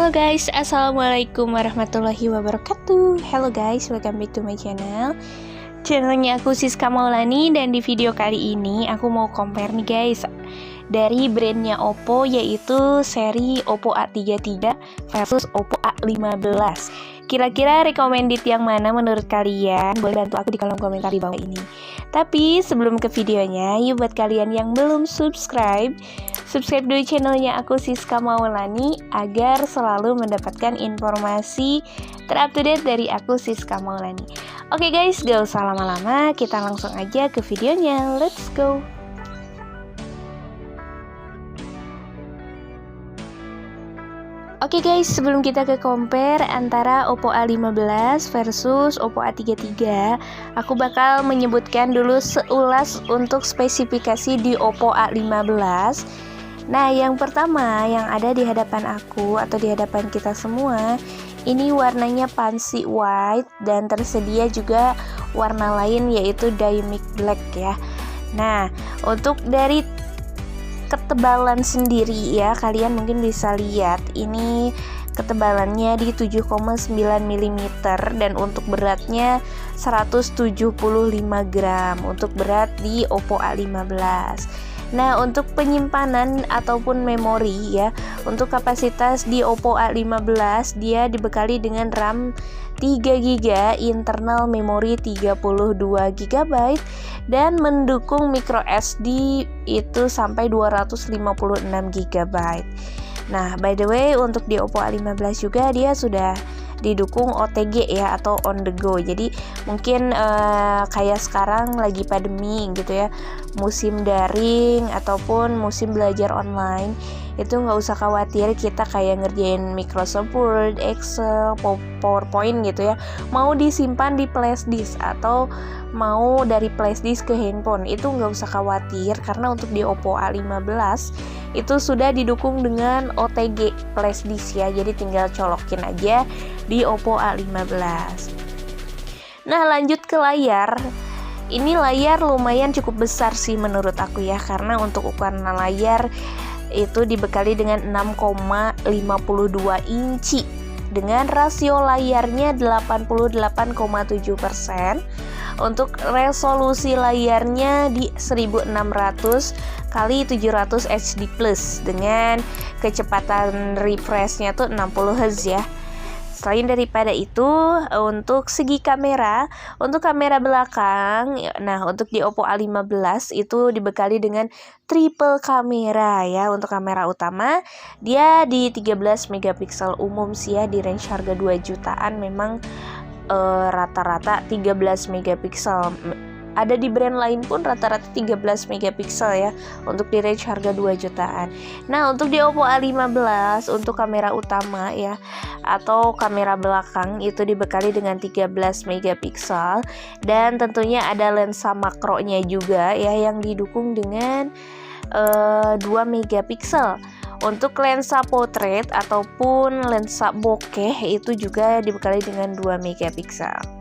Halo guys, assalamualaikum warahmatullahi wabarakatuh. Hello guys, welcome back to my channel. Channelnya aku Siska Maulani. Dan di video kali ini aku mau compare nih guys, dari brandnya Oppo, yaitu seri Oppo A33 versus Oppo A15. Kira-kira recommended yang mana menurut kalian? Boleh bantu aku di kolom komentar di bawah ini. Tapi sebelum ke videonya, yuk buat kalian yang belum subscribe dulu channelnya aku Siska Maulani agar selalu mendapatkan informasi terupdate dari aku Siska Maulani. Oke guys, gak usah lama-lama, kita langsung aja ke videonya. Let's go. Oke guys, sebelum kita ke compare antara Oppo A15 versus Oppo A33, aku bakal menyebutkan dulu seulas untuk spesifikasi di Oppo A15. Nah, yang pertama yang ada di hadapan aku atau di hadapan kita semua, ini warnanya Pansy White dan tersedia juga warna lain yaitu Dynamic Black ya. Nah, untuk dari ketebalan sendiri ya, kalian mungkin bisa lihat ini ketebalannya di 7,9 mm dan untuk beratnya 175 gram untuk berat di Oppo A15. Nah, untuk penyimpanan ataupun memori ya, untuk kapasitas di Oppo A15 dia dibekali dengan RAM 3GB, internal memori 32GB dan mendukung micro SD itu sampai 256GB. Nah, by the way, untuk di Oppo A15 juga dia sudah didukung OTG ya, atau on the go. Jadi mungkin kayak sekarang lagi pandemi gitu ya, musim daring ataupun musim belajar online, itu nggak usah khawatir kita kayak ngerjain Microsoft Word, Excel, PowerPoint gitu ya, mau disimpan di flash disk atau mau dari flash disk ke handphone, itu nggak usah khawatir karena untuk di Oppo A15 itu sudah didukung dengan OTG flash disk ya, jadi tinggal colokin aja di Oppo A15. Nah, lanjut ke layar. Ini layar lumayan cukup besar sih menurut aku ya, karena untuk ukuran layar itu dibekali dengan 6,52 inci dengan rasio layarnya 88,7%. Untuk resolusi layarnya di 1600 kali 700 HD plus dengan kecepatan refreshnya tuh 60 Hz ya. Selain daripada itu, untuk segi kamera, untuk kamera belakang, nah untuk di Oppo A15 itu dibekali dengan triple kamera ya. Untuk kamera utama dia di 13 megapiksel umum sih ya, di range harga 2 jutaan memang rata-rata 13 megapiksel. Ada di brand lain pun rata-rata 13 megapiksel ya, untuk di range harga 2 jutaan. Nah, untuk di Oppo A15 untuk kamera utama ya atau kamera belakang itu dibekali dengan 13 megapiksel dan tentunya ada lensa makronya juga ya yang didukung dengan 2 megapiksel. Untuk lensa portrait ataupun lensa bokeh itu juga dibekali dengan 2 megapiksel.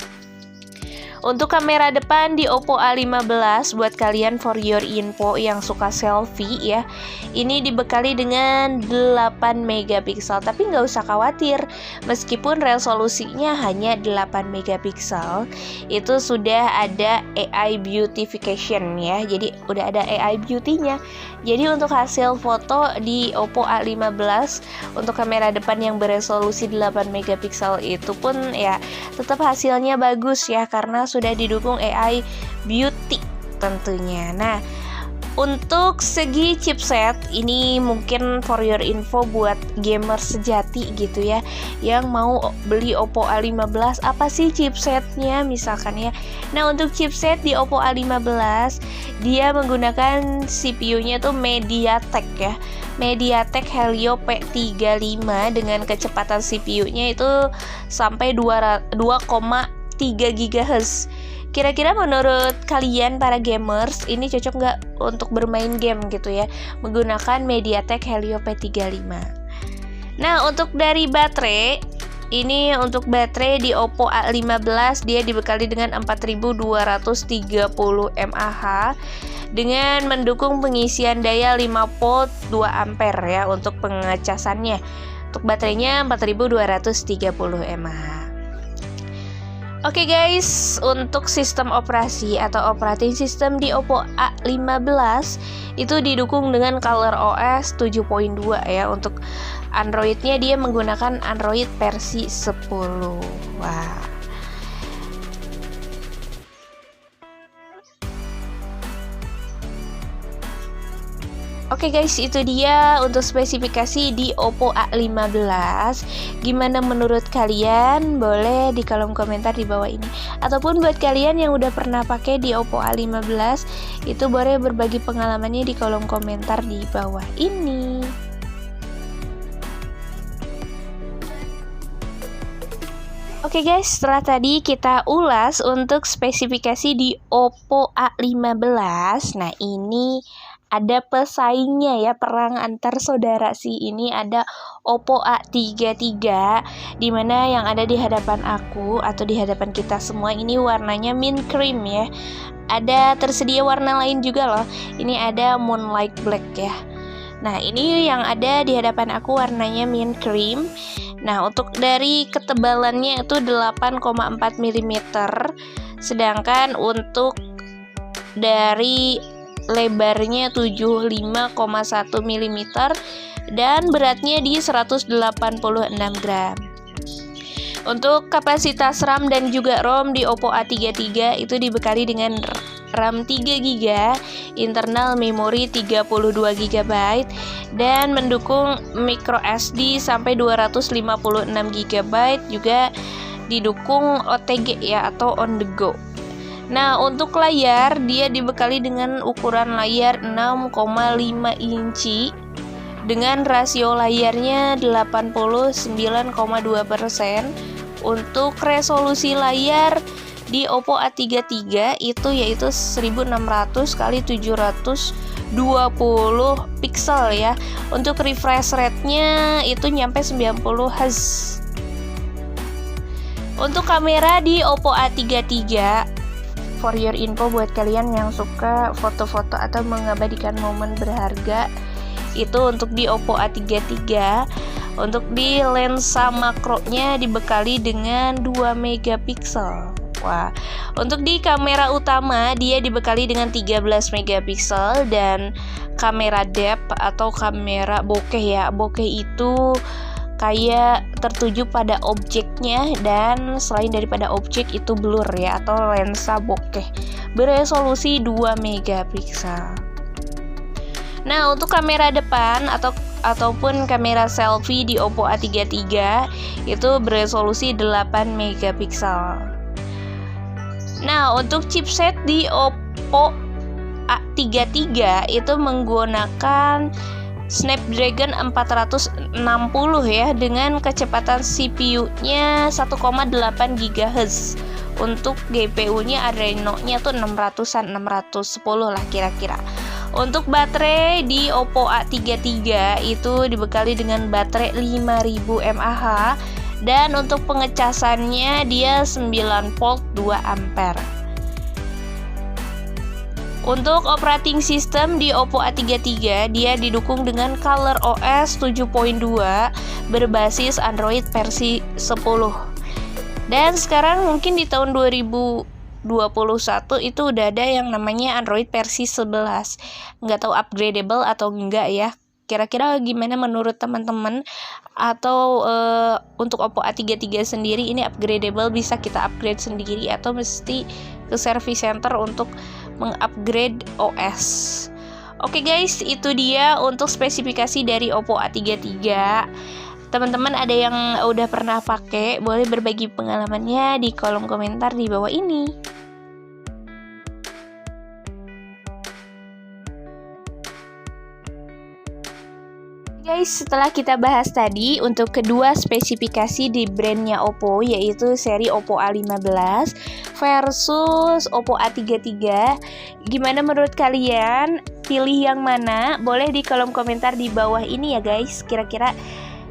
Untuk kamera depan di Oppo A15, buat kalian for your info yang suka selfie ya, ini dibekali dengan 8 megapiksel. Tapi nggak usah khawatir, meskipun resolusinya hanya 8 megapiksel, itu sudah ada AI beautification ya. Jadi udah ada AI beauty-nya. Jadi untuk hasil foto di Oppo A15 untuk kamera depan yang beresolusi 8 megapiksel itu pun ya tetap hasilnya bagus ya, karena sudah didukung AI beauty tentunya. Nah, untuk segi chipset ini mungkin for your info buat gamer sejati gitu ya, yang mau beli Oppo A15, apa sih chipsetnya misalkan ya. Nah, untuk chipset di Oppo A15 dia menggunakan CPU-nya tuh MediaTek ya, MediaTek Helio P35 dengan kecepatan CPU-nya itu sampai 2,3 GHz. Kira-kira menurut kalian para gamers ini cocok nggak untuk bermain game gitu ya menggunakan MediaTek Helio P35? Nah, untuk dari baterai, ini untuk baterai di Oppo A15 dia dibekali dengan 4230 mAh dengan mendukung pengisian daya 5 volt 2 ampere ya untuk pengecasannya. Untuk baterainya 4230 mAh. Oke guys, untuk sistem operasi atau operating system di Oppo A15 itu didukung dengan ColorOS 7.2 ya. Untuk Androidnya dia menggunakan Android versi 10. Wah. Oke guys, itu dia untuk spesifikasi di Oppo A15. Gimana menurut kalian? Boleh di kolom komentar di bawah ini. Ataupun buat kalian yang udah pernah pakai di Oppo A15, itu boleh berbagi pengalamannya di kolom komentar di bawah ini. Oke guys, setelah tadi kita ulas untuk spesifikasi di Oppo A15. Nah, ini ada pesaingnya ya, perang antar saudara sih. Ini ada Oppo A33, dimana yang ada di hadapan aku atau di hadapan kita semua ini warnanya mint cream ya. Ada tersedia warna lain juga loh. Ini ada moonlight black ya. Nah, ini yang ada di hadapan aku warnanya mint cream. Nah, untuk dari ketebalannya itu 8,4 mm. Sedangkan untuk dari lebarnya 75,1 mm dan beratnya di 186 gram. Untuk kapasitas RAM dan juga ROM di Oppo A33 itu dibekali dengan RAM 3GB, internal memori 32 GB, dan mendukung micro SD sampai 256 GB, juga didukung OTG ya atau on the go. Nah, untuk layar dia dibekali dengan ukuran layar 6,5 inci dengan rasio layarnya 89,2%. Untuk resolusi layar di Oppo A33 itu yaitu 1600 x 720 pixel ya. Untuk refresh rate-nya itu nyampe 90 Hz. Untuk kamera di Oppo A33, for your info buat kalian yang suka foto-foto atau mengabadikan momen berharga, itu untuk di Oppo A33, untuk di lensa makronya dibekali dengan 2 megapiksel. Wah, untuk di kamera utama dia dibekali dengan 13 megapiksel dan kamera depth atau kamera bokeh ya. Bokeh itu kayak tertuju pada objeknya, dan selain daripada objek itu blur ya atau lensa bokeh beresolusi 2 megapiksel. Nah, untuk kamera depan ataupun kamera selfie di Oppo A33 itu beresolusi 8 megapiksel. Nah, untuk chipset di Oppo A33 itu menggunakan Snapdragon 460 ya, dengan kecepatan CPU-nya 1,8 GHz. Untuk GPU-nya Adreno-nya tuh 610 lah kira-kira. Untuk baterai di Oppo A33 itu dibekali dengan baterai 5000 mAh, dan untuk pengecasannya dia 9 volt 2 ampere. Untuk operating system di Oppo A33 dia didukung dengan ColorOS 7.2 berbasis Android versi 10. Dan sekarang mungkin di tahun 2021 itu udah ada yang namanya Android versi 11. Nggak tahu upgradable atau enggak ya. Kira-kira gimana menurut teman-teman? Atau untuk Oppo A33 sendiri ini upgradable, bisa kita upgrade sendiri atau mesti ke service center untuk mengupgrade OS. Oke guys, itu dia untuk spesifikasi dari Oppo A33. Teman-teman ada yang udah pernah pakai, boleh berbagi pengalamannya di kolom komentar di bawah ini. Guys, setelah kita bahas tadi untuk kedua spesifikasi di brandnya Oppo, yaitu seri Oppo A15 versus Oppo A33, gimana menurut kalian? Pilih yang mana? Boleh di kolom komentar di bawah ini ya guys. Kira-kira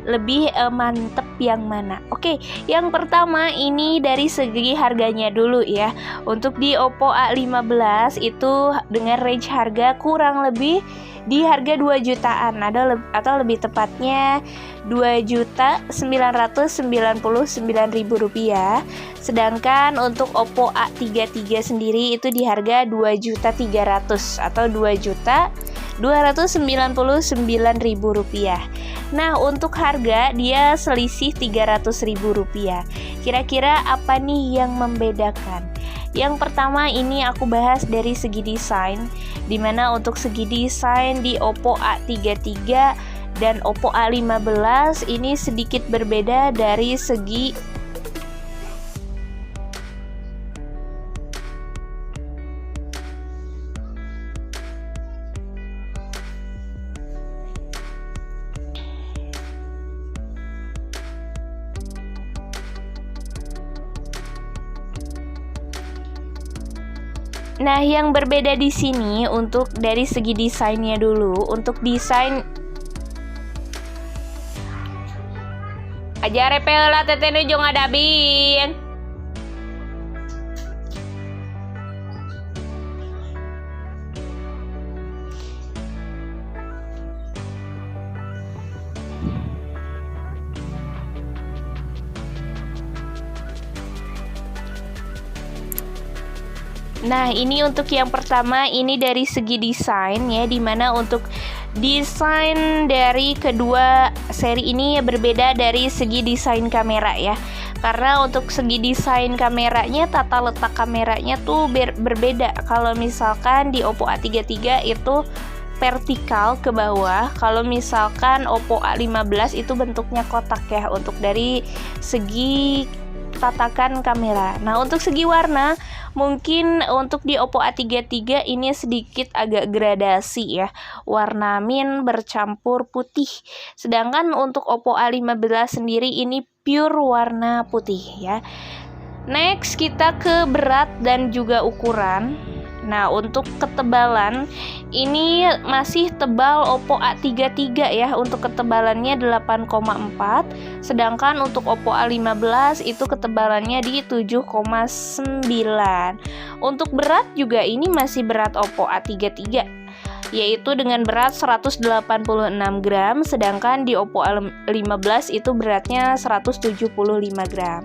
lebih mantep yang mana? Oke, yang pertama ini dari segi harganya dulu ya. Untuk di Oppo A15 itu dengan range harga kurang lebih di harga 2 jutaan atau lebih tepatnya Rp2.999.000. Sedangkan untuk Oppo A33 sendiri itu di harga Rp2.300.000 atau Rp2.299.000. Nah, untuk harga dia selisih Rp300.000. Kira-kira apa nih yang membedakan? Yang pertama ini aku bahas dari segi desain, dimana untuk segi desain di Oppo A33 dan Oppo A15 ini sedikit berbeda dari segi Nah, yang berbeda di sini untuk dari segi desainnya dulu. Untuk desain aja repel lah tetene jong ada bing. Nah, ini untuk yang pertama, ini dari segi desain ya, dimana untuk desain dari kedua seri ini berbeda dari segi desain kamera ya. Karena untuk segi desain kameranya, tata letak kameranya tuh berbeda. Kalau misalkan di Oppo A33 itu vertikal ke bawah, kalau misalkan Oppo A15 itu bentuknya kotak ya, untuk dari segi tatakan kamera. Nah, untuk segi warna mungkin untuk di Oppo A33 ini sedikit agak gradasi ya, warna mint bercampur putih. Sedangkan untuk Oppo A15 sendiri ini pure warna putih ya. Next kita ke berat dan juga ukuran. Nah, untuk ketebalan ini masih tebal Oppo A33 ya. Untuk ketebalannya 8,4, sedangkan untuk Oppo A15 itu ketebalannya di 7,9. Untuk berat juga ini masih berat Oppo A33, yaitu dengan berat 186 gram, sedangkan di Oppo A15 itu beratnya 175 gram.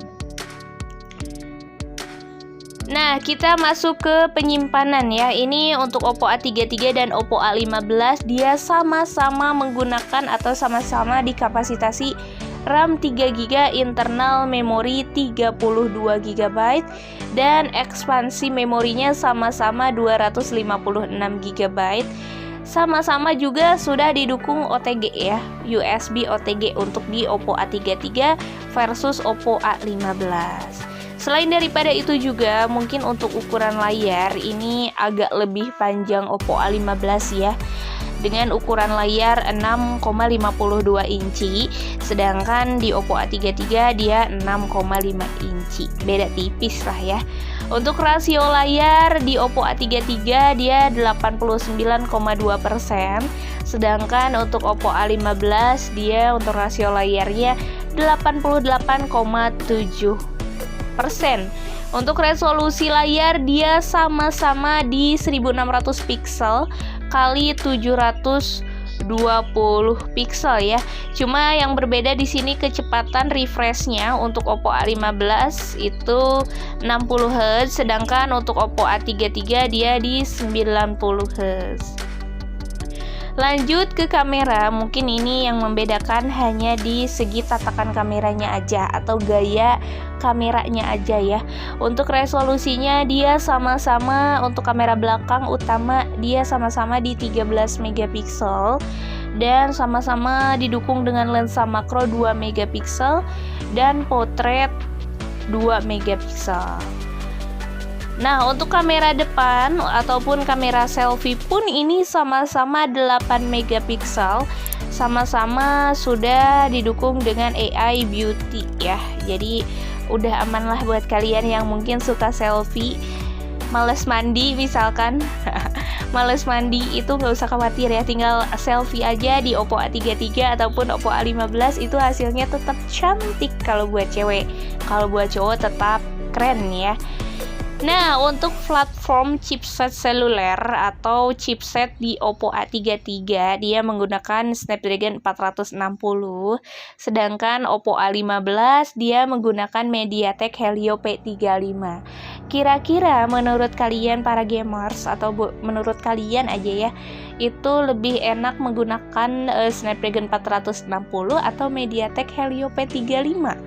Nah, kita masuk ke penyimpanan ya. Ini untuk Oppo A33 dan Oppo A15 dia sama-sama menggunakan atau sama-sama dikapasitasi RAM 3GB, internal memori 32GB, dan ekspansi memorinya sama-sama 256GB. Sama-sama juga sudah didukung OTG ya, USB OTG untuk di Oppo A33 versus Oppo A15. Selain daripada itu juga mungkin untuk ukuran layar ini agak lebih panjang Oppo A15 ya, dengan ukuran layar 6,52 inci, sedangkan di Oppo A33 dia 6,5 inci, beda tipis lah ya. Untuk rasio layar di Oppo A33 dia 89,2%, sedangkan untuk Oppo A15 dia untuk rasio layarnya 88,7%. Untuk resolusi layar dia sama-sama di 1600 pixel kali 720 pixel ya. Cuma yang berbeda di sini kecepatan refreshnya. Untuk Oppo A15 itu 60 Hz, sedangkan untuk Oppo A33 dia di 90 Hz. Lanjut ke kamera, mungkin ini yang membedakan hanya di segi tatakan kameranya aja atau gaya kameranya aja ya. Untuk resolusinya dia sama-sama, untuk kamera belakang utama dia sama-sama di 13 megapiksel dan sama-sama didukung dengan lensa makro 2 megapiksel dan potret 2 megapiksel. Nah, untuk kamera depan ataupun kamera selfie pun ini sama-sama 8 megapiksel, sama-sama sudah didukung dengan AI Beauty ya. Jadi udah aman lah buat kalian yang mungkin suka selfie, males mandi misalkan. males mandi itu nggak usah khawatir ya, tinggal selfie aja di Oppo A33 ataupun Oppo A15, itu hasilnya tetap cantik kalau buat cewek. Kalau buat cowok tetap keren ya. Nah, untuk platform chipset seluler atau chipset di Oppo A33, dia menggunakan Snapdragon 460, sedangkan Oppo A15 dia menggunakan MediaTek Helio P35. Kira-kira menurut kalian para gamers atau menurut kalian aja ya, itu lebih enak menggunakan Snapdragon 460 atau MediaTek Helio P35?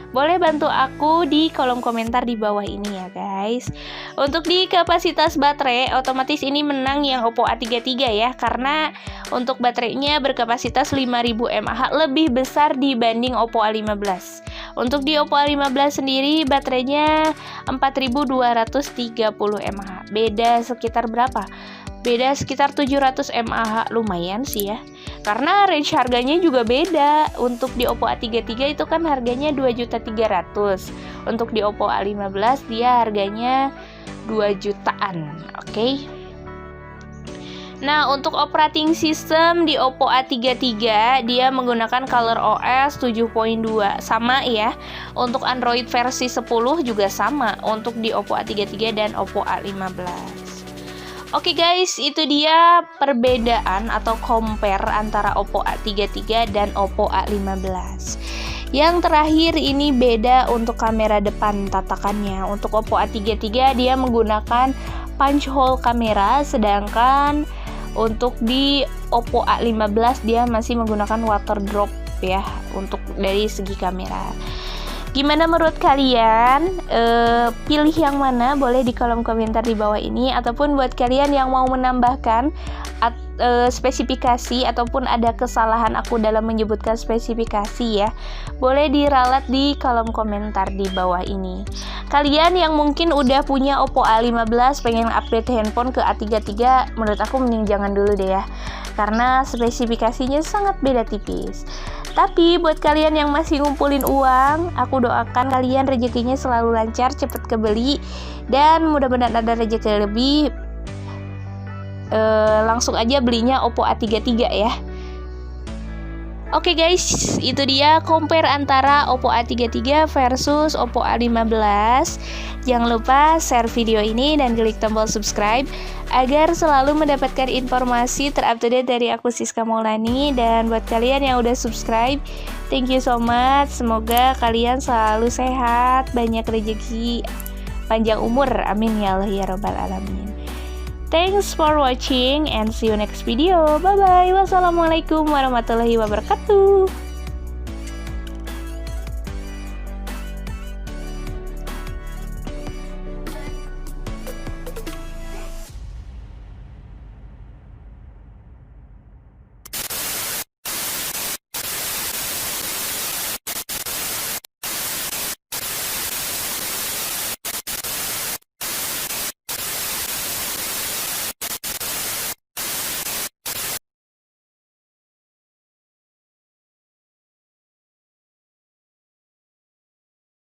Boleh bantu aku di kolom komentar di bawah ini ya guys. Untuk di kapasitas baterai, otomatis ini menang yang Oppo A33 ya, karena untuk baterainya berkapasitas 5000 mAh, lebih besar dibanding Oppo A15. Untuk di Oppo A15 sendiri baterainya 4230 mAh. Beda sekitar berapa? Beda sekitar 700 mAh, lumayan sih ya. Karena range harganya juga beda. Untuk di Oppo A33 itu kan harganya 2.300.000. Untuk di Oppo A15 dia harganya 2 jutaan. Oke. Nah, untuk operating system di Oppo A33 dia menggunakan ColorOS 7.2, sama ya. Untuk Android versi 10 juga sama untuk di Oppo A33 dan Oppo A15. Oke guys, itu dia perbedaan atau compare antara Oppo A33 dan Oppo A15. Yang terakhir ini beda untuk kamera depan tatakannya. Untuk Oppo A33 dia menggunakan punch hole kamera, sedangkan untuk di Oppo A15 dia masih menggunakan water drop ya untuk dari segi kamera. Gimana menurut kalian? Pilih yang mana? Boleh di kolom komentar di bawah ini. Ataupun buat kalian yang mau menambahkan spesifikasi ataupun ada kesalahan aku dalam menyebutkan spesifikasi ya, boleh diralat di kolom komentar di bawah ini. Kalian yang mungkin udah punya Oppo A15 pengen update handphone ke A33, menurut aku mending jangan dulu deh ya, karena spesifikasinya sangat beda tipis. Tapi buat kalian yang masih ngumpulin uang, aku doakan kalian rezekinya selalu lancar, cepet kebeli, dan mudah-mudahan ada rezeki lebih. Langsung aja belinya Oppo A33 ya. Oke guys, itu dia compare antara Oppo A33 versus Oppo A15. Jangan lupa share video ini dan klik tombol subscribe agar selalu mendapatkan informasi terupdate dari aku, Siska Maulani. Dan buat kalian yang udah subscribe, thank you so much. Semoga kalian selalu sehat, banyak rezeki, panjang umur, amin ya Allah ya Rabbal Alamin. Thanks for watching and see you next video. Bye bye. Wassalamualaikum warahmatullahi wabarakatuh.